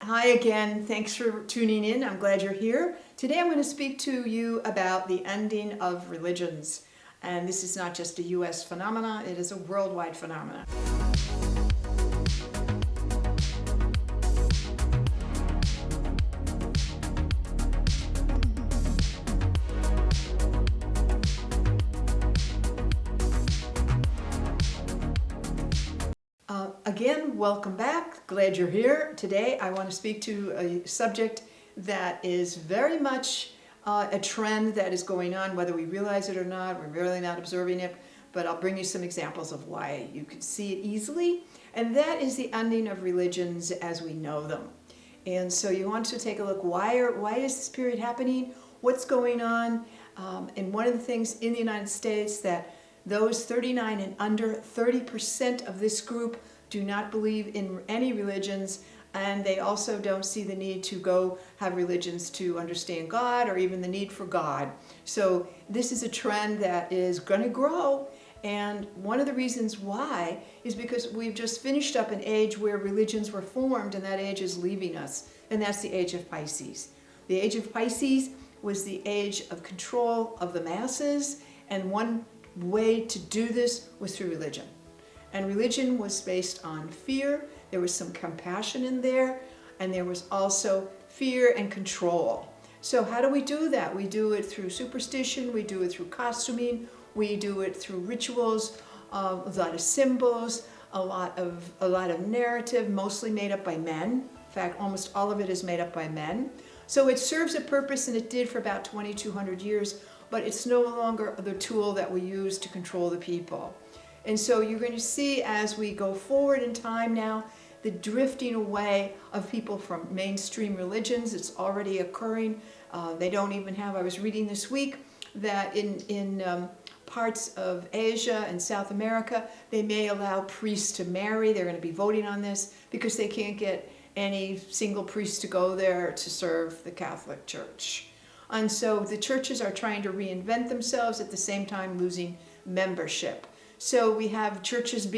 Hi again, thanks for tuning in. I'm glad you're here. Today I'm going to speak to you about the ending of religions. And this is not just a US phenomena, it is a worldwide phenomenon. Again, welcome back. Glad you're here. Today I want to speak to a subject that is very much a trend that is going on, whether we realize it or not. We're really not observing it, but I'll bring you some examples of why you can see it easily. And that is the ending of religions as we know them. And so you want to take a look, why is this period happening? What's going on? And one of the things in the United States that those 39 and under, 30% of this group do not believe in any religions, and they also don't see the need to go have religions to understand God or even the need for God. So this is a trend that is going to grow, and one of the reasons why is because we've just finished up an age where religions were formed, and that age is leaving us, and that's the age of Pisces. The age of Pisces was the age of control of the masses, and one way to do this was through religion. And religion was based on fear. There was some compassion in there, and there was also fear and control. So how do we do that? We do it through superstition, we do it through costuming, we do it through rituals, a lot of symbols, a lot of narrative, mostly made up by men. In fact, almost all of it is made up by men. So it serves a purpose, and it did for about 2,200 years, but it's no longer the tool that we use to control the people. And so you're going to see as we go forward in time now, the drifting away of people from mainstream religions. It's already occurring. They don't even have, I was reading this week that in parts of Asia and South America, they may allow priests to marry. They're going to be voting on this because they can't get any single priest to go there to serve the Catholic Church. And so the churches are trying to reinvent themselves at the same time losing membership. So we have churches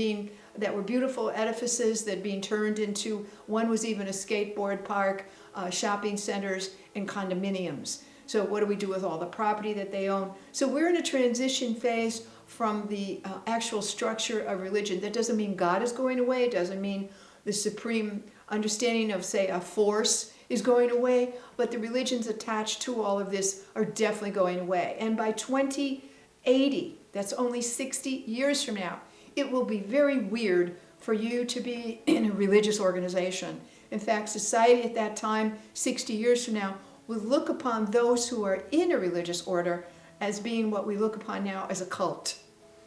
that were beautiful edifices that being turned into, one was even a skateboard park, shopping centers, and condominiums. So what do we do with all the property that they own? So we're in a transition phase from the actual structure of religion. That doesn't mean God is going away. It doesn't mean the supreme understanding of, say, a force is going away, but the religions attached to all of this are definitely going away. And by 2080, that's only 60 years from now, it will be very weird for you to be in a religious organization. In fact, society at that time, 60 years from now, will look upon those who are in a religious order as being what we look upon now as a cult,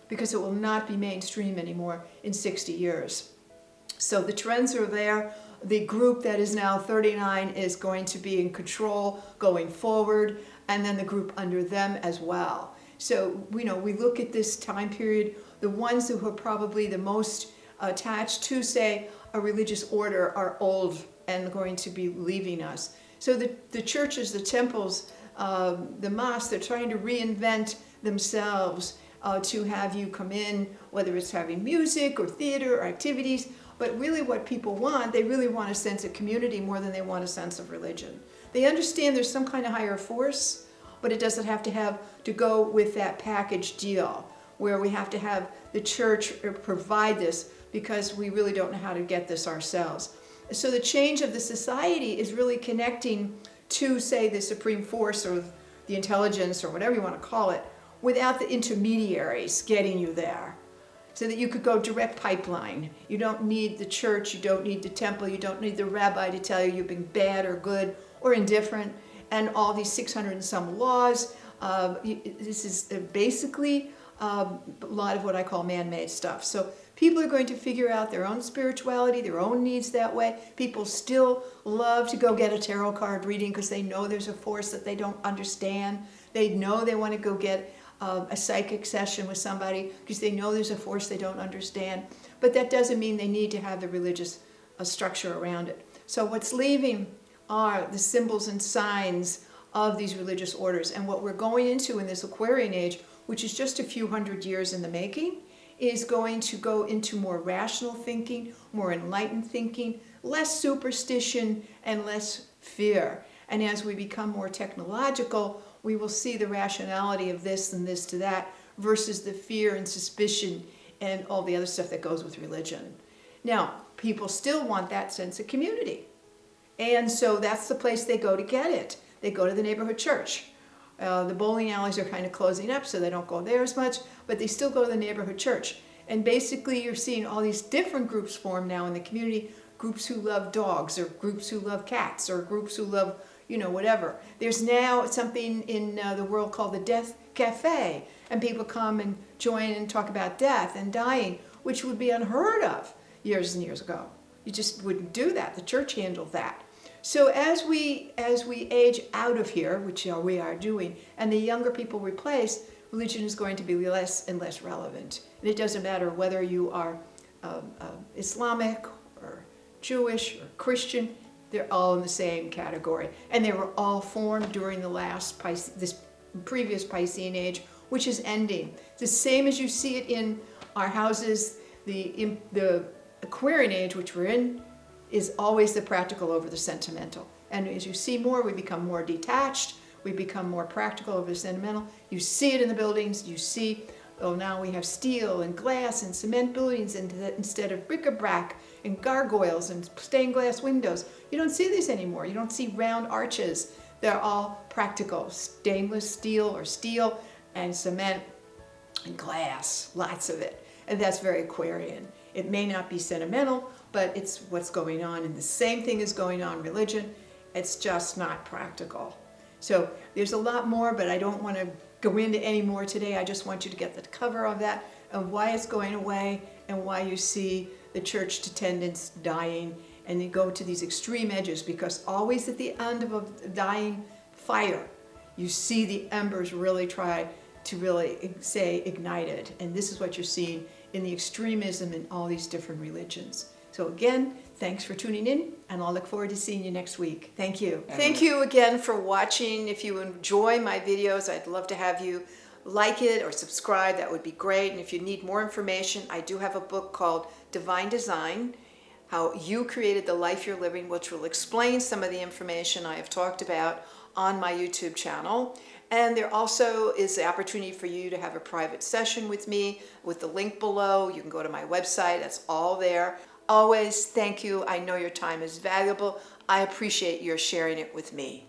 because it will not be mainstream anymore in 60 years. So the trends are there. The group that is now 39 is going to be in control going forward, and then the group under them as well. So, we look at this time period, the ones who are probably the most attached to, say, a religious order are old and going to be leaving us. So the churches, the temples, the mosques, they're trying to reinvent themselves to have you come in, whether it's having music or theater or activities. But really what people want, they really want a sense of community more than they want a sense of religion. They understand there's some kind of higher force, but it doesn't have to go with that package deal where we have to have the church provide this because we really don't know how to get this ourselves. So the change of the society is really connecting to, say, the supreme force or the intelligence or whatever you want to call it, without the intermediaries getting you there. So that you could go direct pipeline. You don't need the church, you don't need the temple, you don't need the rabbi to tell you you've been bad or good or indifferent, and all these 600 and some laws. This is basically a lot of what I call man-made stuff. So people are going to figure out their own spirituality, their own needs that way. People still love to go get a tarot card reading because they know there's a force that they don't understand. They know they want to go get a psychic session with somebody because they know there's a force they don't understand. But that doesn't mean they need to have the religious structure around it. So what's leaving are the symbols and signs of these religious orders. And what we're going into in this Aquarian age, which is just a few hundred years in the making, is going to go into more rational thinking, more enlightened thinking, less superstition, and less fear. And as we become more technological, we will see the rationality of this and this to that versus the fear and suspicion and all the other stuff that goes with religion. Now, people still want that sense of community. And so that's the place they go to get it. They go to the neighborhood church. The bowling alleys are kind of closing up, so they don't go there as much, but they still go to the neighborhood church. And basically you're seeing all these different groups form now in the community, groups who love dogs, or groups who love cats, or groups who love, you know, whatever. There's now something in the world called the Death Cafe, and people come and join and talk about death and dying, which would be unheard of years and years ago. You just wouldn't do that. The church handled that. So as we age out of here, which we are doing, and the younger people replace, religion is going to be less and less relevant. And it doesn't matter whether you are Islamic or Jewish or Christian, they're all in the same category. And they were all formed during this previous Piscean Age, which is ending. The same as you see it in our houses, the Aquarian Age, which we're in, is always the practical over the sentimental. And as you see more, we become more detached, we become more practical over the sentimental. You see it in the buildings, you see, oh, now we have steel and glass and cement buildings instead of bric-a-brac and gargoyles and stained glass windows. You don't see these anymore. You don't see round arches. They're all practical, stainless steel or steel and cement and glass, lots of it. And that's very Aquarian. It may not be sentimental, but it's what's going on. And the same thing is going on in religion. It's just not practical. So there's a lot more, but I don't want to go into any more today. I just want you to get the cover of that and why it's going away and why you see the church attendance dying, and you go to these extreme edges, because always at the end of a dying fire, you see the embers really try to really say ignited. And this is what you're seeing in the extremism in all these different religions. So again, thanks for tuning in, and I'll look forward to seeing you next week. Thank you. Thank you again for watching. If you enjoy my videos, I'd love to have you like it or subscribe. That would be great. And if you need more information, I do have a book called Divine Design, How You Created the Life You're Living, which will explain some of the information I have talked about on my YouTube channel. And there also is the opportunity for you to have a private session with me with the link below. You can go to my website. That's all there. Always, thank you. I know your time is valuable. I appreciate your sharing it with me.